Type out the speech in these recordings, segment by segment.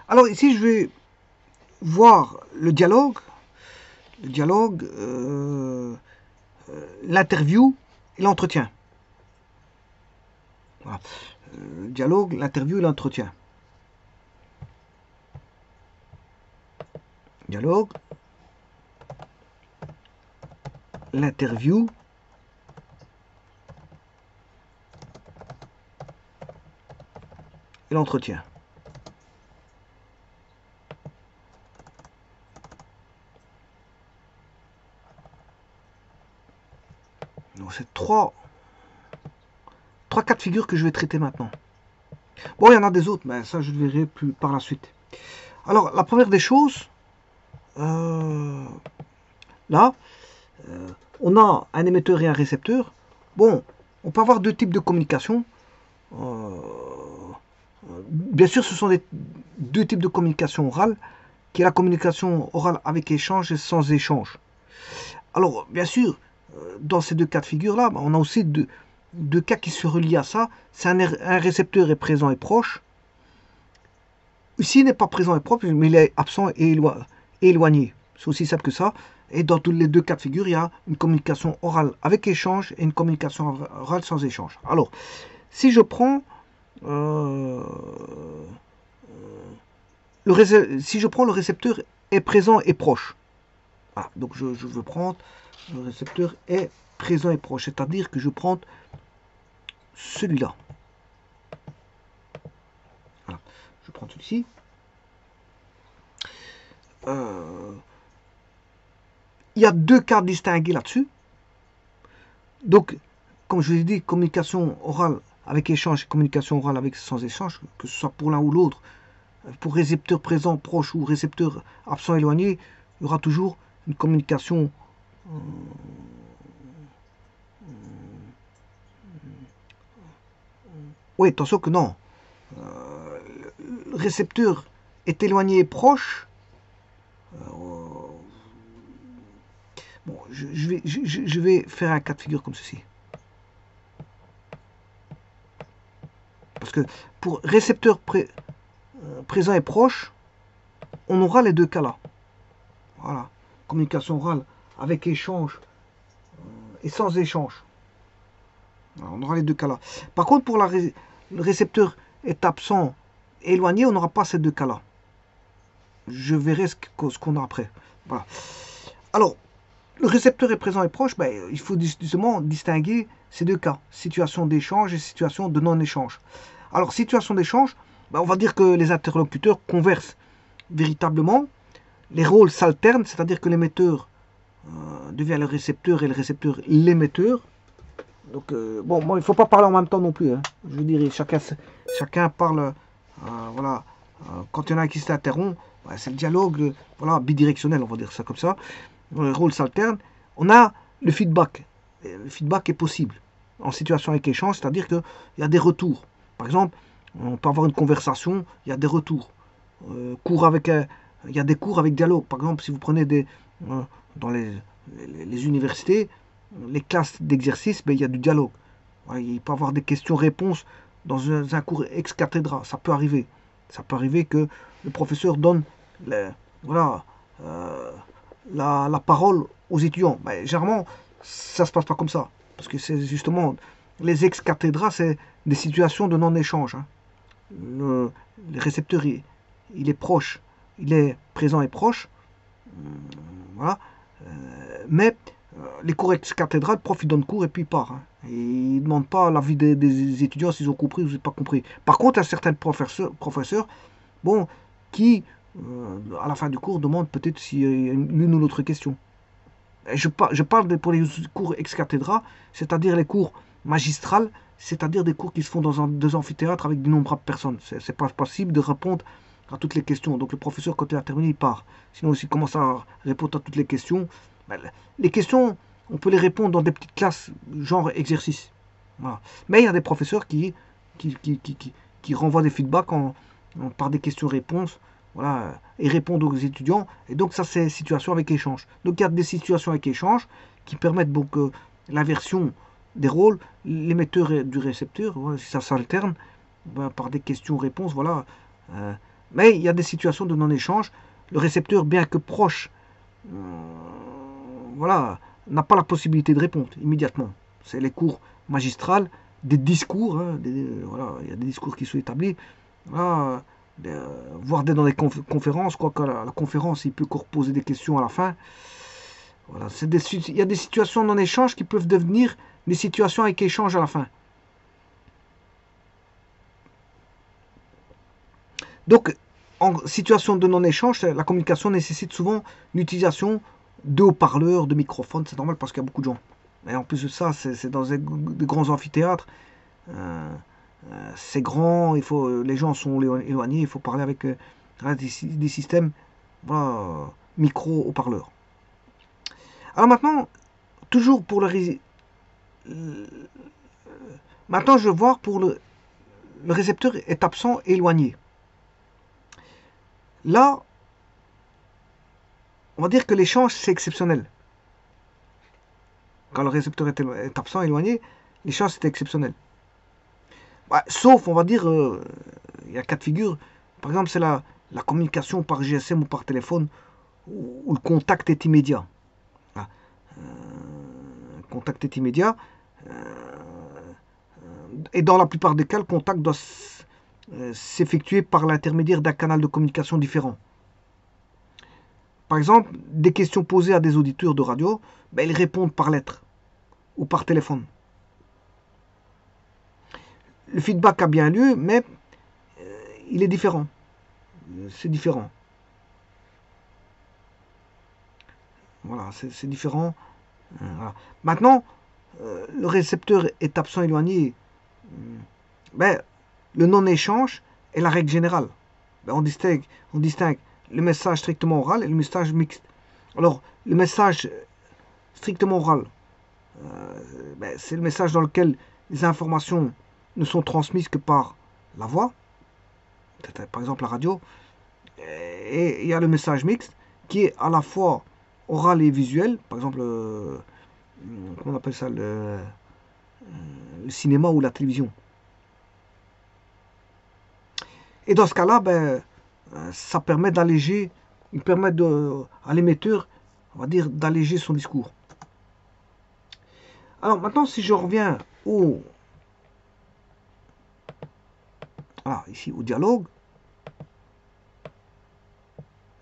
Alors ici, je vais voir le dialogue, l'interview et l'entretien. Voilà. Le dialogue, l'interview et l'entretien. Dialogue, l'interview et l'entretien. Donc c'est trois cas de figure que je vais traiter maintenant. Bon, il y en a des autres, mais ça je le verrai plus par la suite. Alors, la première des choses, là, on a un émetteur et un récepteur. Bon, on peut avoir deux types de communication. Bien sûr, ce sont deux types de communication orale, qui est la communication orale avec échange et sans échange. Alors, bien sûr, dans ces deux cas de figure-là, on a aussi deux cas qui se relient à ça. C'est un récepteur est présent et proche. Ici, il n'est pas présent et proche, mais il est absent et éloigné. C'est aussi simple que ça. Et dans tous les deux cas de figure, il y a une communication orale avec échange et une communication orale sans échange. Alors, si je prends le récepteur est présent et proche. Ah, donc je veux prendre le récepteur est présent et proche, c'est-à-dire que je prends celui-là. Voilà. Je prends celui-ci. Il y a deux cas distingués là-dessus. Donc, comme je vous ai dit, communication orale avec échange et communication orale avec sans échange, que ce soit pour l'un ou l'autre, pour récepteur présent proche ou récepteur absent éloigné, il y aura toujours une communication oui, attention que non. Le récepteur est éloigné et proche. Bon, je vais faire un cas de figure comme ceci. Parce que pour récepteur présent et proche, on aura les deux cas là. Voilà. Communication orale avec échange et sans échange. Alors, on aura les deux cas là. Par contre, pour le récepteur est absent et éloigné, on n'aura pas ces deux cas là. Je verrai ce qu'on a après. Voilà. Alors, le récepteur est présent et proche, ben, il faut justement distinguer ces deux cas, situation d'échange et situation de non-échange. Alors, situation d'échange, ben, on va dire que les interlocuteurs conversent véritablement, les rôles s'alternent, c'est-à-dire que l'émetteur devient le récepteur et le récepteur l'émetteur. Donc, bon, moi, il ne faut pas parler en même temps non plus. Hein. Je veux dire, chacun parle, voilà, quand il y en a qui s'interrompt, ben, c'est le dialogue, voilà, bidirectionnel, on va dire ça comme ça. Les rôles s'alternent. On a le feedback. Le feedback est possible en situation avec échange, c'est-à-dire qu'il y a des retours. Par exemple, on peut avoir une conversation, il y a des retours. Il y a des cours avec dialogue. Par exemple, si vous prenez dans les universités, les classes d'exercice, ben, il y a du dialogue. Il peut y avoir des questions-réponses dans un cours ex cathedra. Ça peut arriver. Ça peut arriver que le professeur donne voilà, la parole aux étudiants. Ben, généralement, ça ne se passe pas comme ça. Parce que c'est justement, les ex-cathédras, c'est des situations de non-échange. Hein. Le récepteur, il est proche, il est présent et proche. Voilà. Mais les cours ex-cathédra, le prof il donne cours et puis il part. Hein. Et il ne demande pas l'avis des étudiants s'ils ont compris ou s'ils n'ont pas compris. Par contre, il y a certains professeurs bon, qui à la fin du cours, demande peut-être s'il y a l'une ou l'autre question. Je parle pour les cours ex cathedra, c'est-à-dire les cours magistrales, c'est-à-dire des cours qui se font dans deux amphithéâtres avec d'innombrables personnes. C'est pas possible de répondre à toutes les questions. Donc le professeur, quand il a terminé, il part. Sinon, s'il commence à répondre à toutes les questions, ben, les questions, on peut les répondre dans des petites classes, genre exercice. Voilà. Mais il y a des professeurs qui renvoient des feedbacks par des questions-réponses. Voilà, et répondre aux étudiants. Et donc ça, c'est situation avec échange. Donc il y a des situations avec échange qui permettent donc l'inversion des rôles, l'émetteur et du récepteur, voilà, si ça s'alterne, ben, par des questions-réponses, voilà, Mais il y a des situations de non-échange. Le récepteur, bien que proche, voilà, n'a pas la possibilité de répondre immédiatement. C'est les cours magistrales, des discours, hein, voilà, il y a des discours qui sont établis, voilà, voire dans des conférences, quoique la conférence, il peut encore poser des questions à la fin. Voilà, il y a des situations non-échange qui peuvent devenir des situations avec échange à la fin. Donc, en situation de non-échange, la communication nécessite souvent l'utilisation de haut-parleurs, de microphones, c'est normal parce qu'il y a beaucoup de gens. Et en plus de ça, c'est dans des grands amphithéâtres, c'est grand, les gens sont éloignés, il faut parler avec des systèmes, voilà, micro-haut-parleurs. Alors maintenant, toujours pour maintenant je vais voir pour le récepteur est absent, éloigné. Là, on va dire que l'échange, c'est exceptionnel. Quand le récepteur est absent, éloigné, l'échange, c'est exceptionnel. Ouais, sauf, on va dire, il y a 4 figures. Par exemple, c'est la communication par GSM ou par téléphone, où le contact est immédiat. Le contact est immédiat. Et dans la plupart des cas, le contact doit s'effectuer par l'intermédiaire d'un canal de communication différent. Par exemple, des questions posées à des auditeurs de radio, ils répondent par lettre ou par téléphone. Le feedback a bien lieu, mais il est différent. C'est différent. Voilà, c'est différent. Voilà. Maintenant, le récepteur est absent, éloigné. Le non-échange est la règle générale. On distingue le message strictement oral et le message mixte. Alors, le message strictement oral, c'est le message dans lequel les informations ne sont transmises que par la voix, par exemple la radio, et il y a le message mixte qui est à la fois oral et visuel, par exemple, comment on appelle ça, le cinéma ou la télévision. Et dans ce cas-là, ça permet d'alléger, il permet à l'émetteur, on va dire, d'alléger son discours. Alors maintenant, si je reviens ici au dialogue,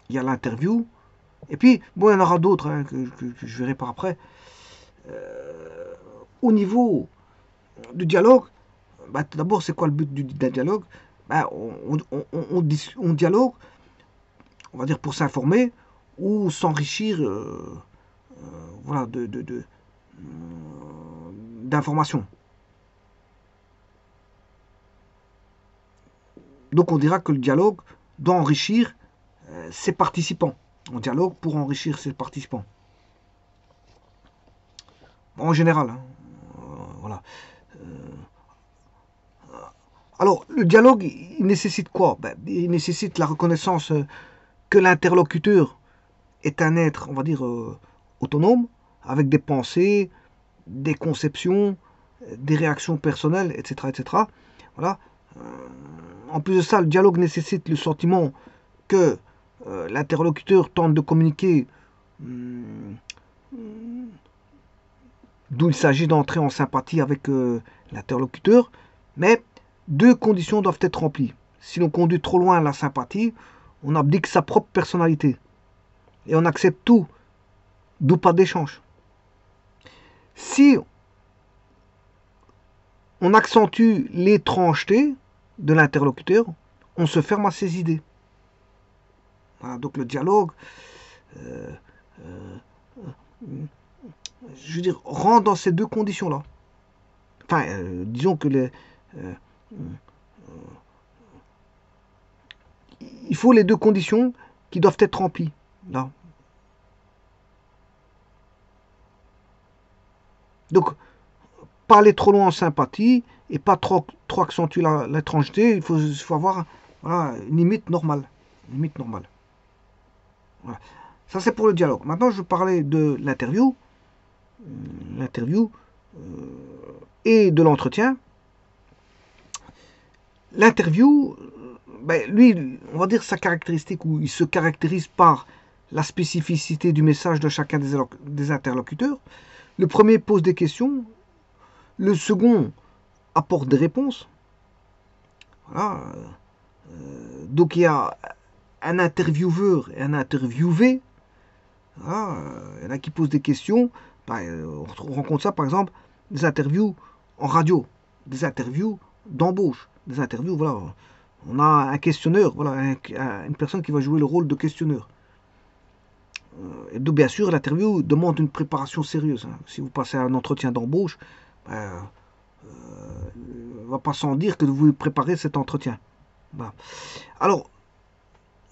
il y a l'interview, et puis, bon, il y en aura d'autres que je verrai par après. Au niveau du dialogue, d'abord, c'est quoi le but d'un dialogue? On dialogue, on va dire, pour s'informer ou s'enrichir voilà, d'informations. Donc on dira que le dialogue doit enrichir ses participants. On dialogue pour enrichir ses participants. En général, hein, voilà. Alors, le dialogue, il nécessite quoi? Il nécessite la reconnaissance que l'interlocuteur est un être, on va dire, autonome, avec des pensées, des conceptions, des réactions personnelles, etc. etc. Voilà. En plus de ça, le dialogue nécessite le sentiment que l'interlocuteur tente de communiquer, d'où il s'agit d'entrer en sympathie avec l'interlocuteur, mais 2 conditions doivent être remplies. Si l'on conduit trop loin la sympathie, on abdique sa propre personnalité. Et on accepte tout, d'où pas d'échange. Si on accentue l'étrangeté de l'interlocuteur, on se ferme à ses idées. Voilà, donc le dialogue, je veux dire, rentre dans ces 2 conditions-là. Enfin, disons que il faut les 2 conditions qui doivent être remplies. Là. Donc, pas aller trop loin en sympathie et pas trop accentuer l'étrangeté. Il faut avoir une limite normale. Voilà. Ça, c'est pour le dialogue. Maintenant, je vais parler de l'interview. Et de l'entretien. L'interview, ben, lui, on va dire sa caractéristique, où il se caractérise par la spécificité du message de chacun des interlocuteurs. Le premier pose des questions, le second apporte des réponses. Voilà. Donc il y a un intervieweur et un interviewé. Voilà. Il y en a qui posent des questions. Ben, on rencontre ça par exemple, des interviews en radio, des interviews d'embauche, des interviews, voilà. On a un questionneur, voilà, une personne qui va jouer le rôle de questionneur. Et donc, bien sûr, l'interview demande une préparation sérieuse. Hein. Si vous passez un entretien d'embauche, ben, on ne va pas sans dire que vous préparez cet entretien. Voilà. Alors,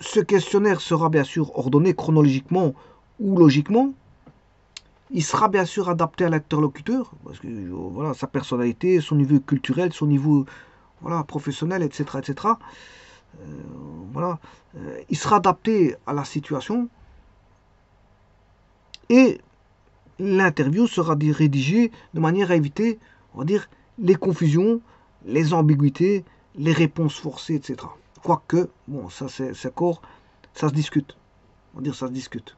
ce questionnaire sera bien sûr ordonné chronologiquement ou logiquement. Il sera bien sûr adapté à l'interlocuteur, parce que voilà, sa personnalité, son niveau culturel, son niveau voilà, professionnel, etc. etc. Voilà. Il sera adapté à la situation et l'interview sera rédigée de manière à éviter, on va dire, les confusions, les ambiguïtés, les réponses forcées, etc. Quoique, bon, ça c'est encore, ça se discute. On va dire ça se discute.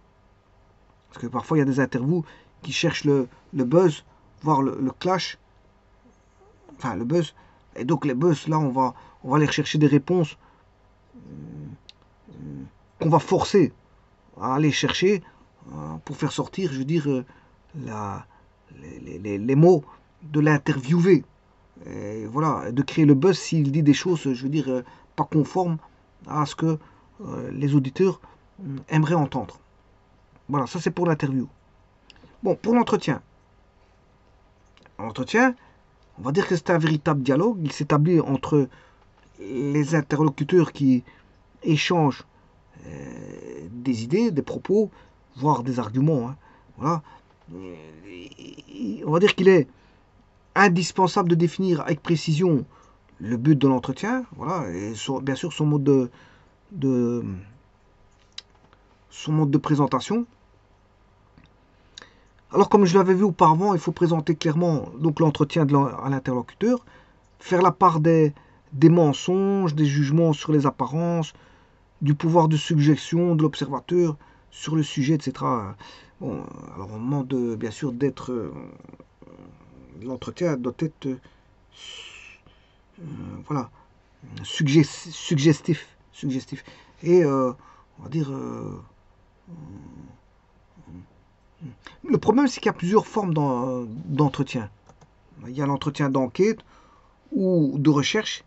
Parce que parfois il y a des interviews qui cherchent le buzz, voire le clash, enfin le buzz. Et donc les buzz, là, on va aller rechercher des réponses qu'on va forcer à aller chercher pour faire sortir, je veux dire, la, les mots de l'interviewé. Et voilà, de créer le buzz s'il dit des choses, je veux dire, pas conformes à ce que les auditeurs aimeraient entendre. Voilà, ça c'est pour l'interview. Bon, pour l'entretien. L'entretien, on va dire que c'est un véritable dialogue. Il s'établit entre les interlocuteurs qui échangent des idées, des propos, voire des arguments. Hein. Voilà. On va dire qu'il est indispensable de définir avec précision le but de l'entretien, voilà, et bien sûr de, son mode de présentation. Alors comme je l'avais vu auparavant, il faut présenter clairement donc l'entretien à l'interlocuteur, faire la part des mensonges, des jugements sur les apparences, du pouvoir de suggestion de l'observateur sur le sujet, etc. Bon, alors on demande bien sûr d'être l'entretien doit être voilà suggestif et on va dire le problème c'est qu'il y a plusieurs formes d'entretien. Il y a l'entretien d'enquête ou de recherche.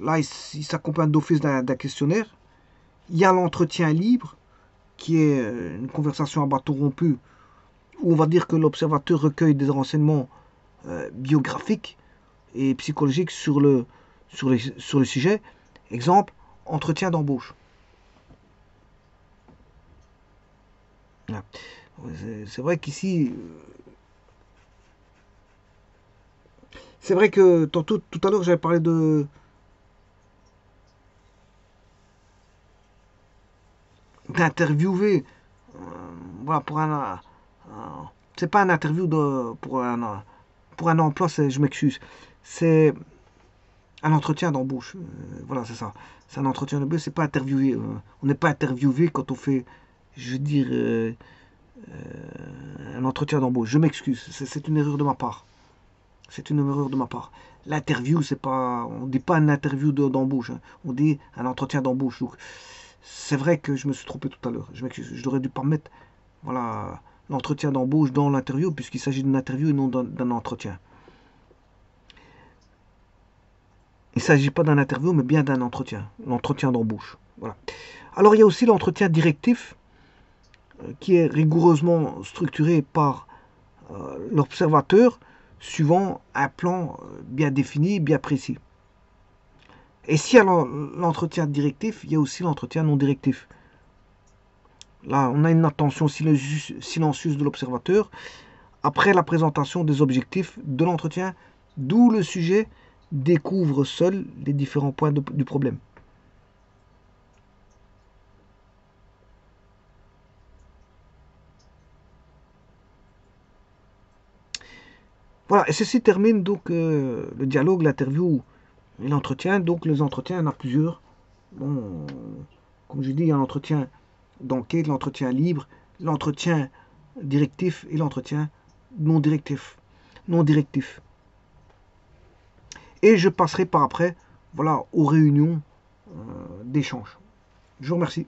Là, il s'accompagne d'office d'un questionnaire. Il y a l'entretien libre, qui est une conversation à bâton rompu, où on va dire que l'observateur recueille des renseignements biographiques et psychologiques sur le sujet. Exemple, entretien d'embauche. C'est vrai qu'ici, c'est vrai que tout à l'heure j'avais parlé d'interviewer, voilà, c'est pas un interview pour un emploi, je m'excuse, c'est un entretien d'embauche, voilà, c'est ça, c'est un entretien d'embauche, c'est pas interviewé, on n'est pas interviewé quand on fait, je veux dire, un entretien d'embauche, je m'excuse, c'est une erreur de ma part, c'est une erreur de ma part. L'interview, c'est pas, on dit pas une interview d'embauche, hein. On dit un entretien d'embauche. Donc, c'est vrai que je me suis trompé tout à l'heure. Je m'excuse. Je n'aurais dû pas mettre, voilà, l'entretien d'embauche dans l'interview puisqu'il s'agit d'une interview et non d'un entretien. Il ne s'agit pas d'un interview, mais bien d'un entretien, l'entretien d'embauche. Voilà. Alors il y a aussi l'entretien directif qui est rigoureusement structuré par l'observateur suivant un plan bien défini, bien précis. Et s'il y a l'entretien directif, il y a aussi l'entretien non directif. Là, on a une attention silencieuse de l'observateur après la présentation des objectifs de l'entretien, d'où le sujet découvre seul les différents points du problème. Voilà, et ceci termine donc le dialogue, l'interview Et l'entretien, donc les entretiens, il y en a plusieurs. Bon, comme je dis, il y a l'entretien d'enquête, l'entretien libre, l'entretien directif et l'entretien non directif. Non directif. Et je passerai par après, voilà, aux réunions d'échange. Je vous remercie.